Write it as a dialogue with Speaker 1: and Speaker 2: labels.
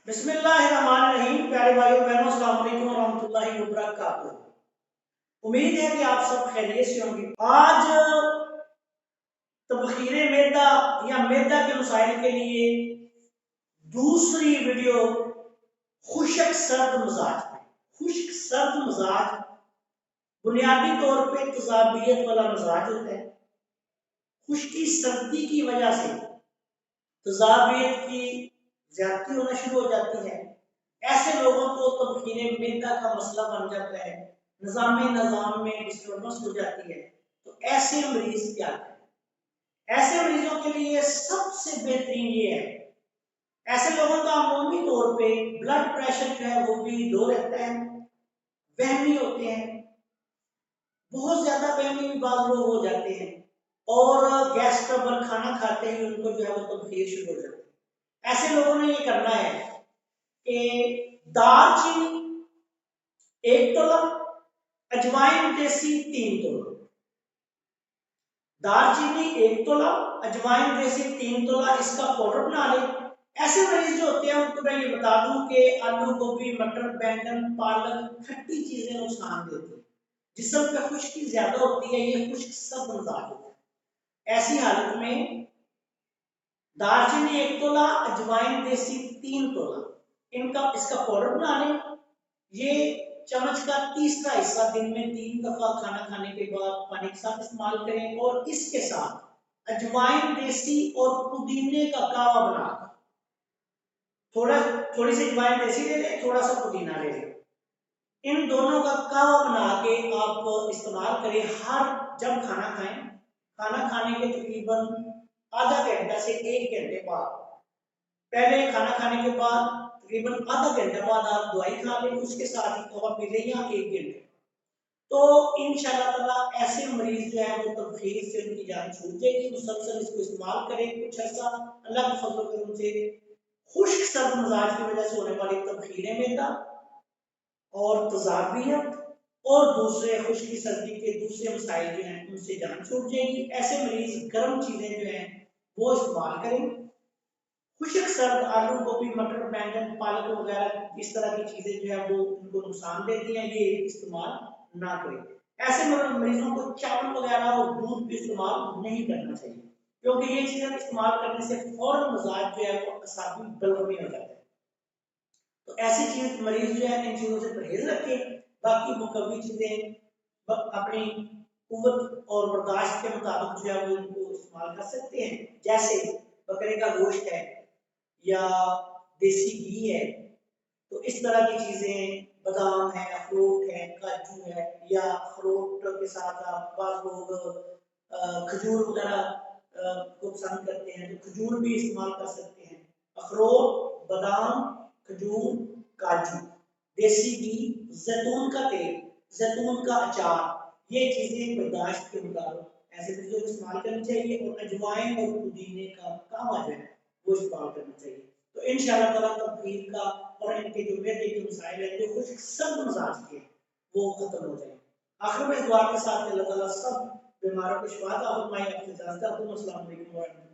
Speaker 1: बिस्मिल्लाहिर्रहमानिर्रहीम। प्यारे भाइयों बहनों, अस्सलाम वालेकुम रहमतुल्लाहि व बरकातुहू। उम्मीद है कि आप सब खैरियत से होंगे। आज तबखीरे मैदा या मैदा के मसाइल के लिए दूसरी वीडियो खुश्क सर्द मिजाज में। खुश्क सर्द मिजाज बुनियादी तौर पे तजाबियत वाला मिजाज होता है। खुश्की सर्दी की वजह से तजाबियत की ज्यादती होना शुरू हो जाती है। ऐसे लोगों को तबखीरे मैदा का मसला बन जाता है, निजाम में डिस्टर्बेंस हो जाती है। तो ऐसे मरीज क्या करें? ऐसे मरीजों के लिए सबसे बेहतरीन ये है, ऐसे लोगों का अमूमी तौर पे ब्लड प्रेशर जो है वो भी लो रहता है, वहमी होते हैं, बहुत ज्यादा वहमी बात लोग हो जाते हैं और गैस ट्रबल, खाना खाते ही उनको जो है वो तबखीर शुरू हो जाती है। ऐसे लोगों ने ये करना है कि दालचीनी 1 तोला, अजवाइन देसी 3 तोला। दालचीनी 1 तोला, अजवाइन देसी 3 तोला, इसका पाउडर बना ले। ऐसे मरीज जो होते हैं उनको मैं ये बता दूं कि आलू, गोभी, मटर, बैंगन, पालक खट्टी चीजें नुकसान देती है। जिस्म पे खुश्की ज्यादा होती है, ये खुश्क सब मिजाज होता है। ऐसी हालत में दालचीनी 1 तोला, अजवाइन देसी 3 तोला, इसका पाउडर बना लें। ये चम्मच का तीसरा हिस्सा दिन में 3 दफा खाना खाने के बाद पानी के साथ इस्तेमाल करें और इसके साथ अजवाइन देसी और पुदीने का कावा बना, थोड़ी सी अजवाइन देसी ले लें, थोड़ा सा पुदीना ले लें। इन दोनों का कावा बना के आप इस्तेमाल करें हर जब खाना खाएं। खाना खाने के तकरीबन आधा घंटा से 1 घंटे बाद, पहले खाना खाने के बाद तकरीबन आधा घंटा बाद आप दवाई खा लें, उसके साथ ही कावा पी लें या 1 घंटे। तो इंशाअल्लाह ताला ऐसे मरीज जो है वो तबखीर से उनकी जान छूट जाएगी। मुसलसल इसको इस्तेमाल करें कुछ ऐसा, अल्लाह के फजल करम से खुश्क सर्द मिजाज की वजह से होने वाली तबखीरें मैदा और तजाबियत और दूसरे खुश्की सर्दी के दूसरे मसाइल जो हैं उनसे जान छूट जाएगी। ऐसे मरीज गर्म चीजें जो हैं वो इस्तेमाल करें। खुश्क सर्द आलू, गोभी, मटर, बैंगन, पालक वगैरह इस तरह की चीजें जो है वो उनको नुकसान देती हैं, ये इस्तेमाल ना करें। ऐसे मरीजों को चावल वगैरह और दूध भी इस्तेमाल नहीं करना चाहिए, क्योंकि ये चीजें इस्तेमाल करने से फौरन मिजाज जो है वो असाबी बलगमी हो जाता है। तो ऐसी चीज मरीज जो है इन चीजों से परहेज रखे। बाकी मुकम्मल चीजें अपनी कुव्वत और बर्दाश्त के मुताबिक जो है वो इनको इस्तेमाल कर सकते हैं। जैसे बकरे का गोश्त है या देसी घी है, तो इस तरह की चीजें, बादाम है, अखरोट है, काजू है, या अखरोट के साथ आप बाज़ लोग खजूर वगैरह को पसंद करते हैं तो खजूर भी इस्तेमाल कर सकते हैं। अखरोट, बादाम, खजूर, काजू, देसी घी, जैतून का तेल, जैतून का अचार, ये चीजें बर्दाश्त के मुताबिक ऐसे चीजों को इस्तेमाल करनी चाहिए। और अजवाइन और पुदीने का कावा जो है वो इस्तेमाल करना चाहिए। तो इंशाअल्लाह ताला तबखीर का और इनके जो मैदे के मसाइल है, जो खुश्क सर्द मिजाज के, वो खत्म हो जाए। आखिर में इस दुआ के साथ अल्लाह ताला सब बीमारों को शिफा अता फरमाए। आपसे इजाज़त चाहता हूं। अस्सलाम वालेकुम।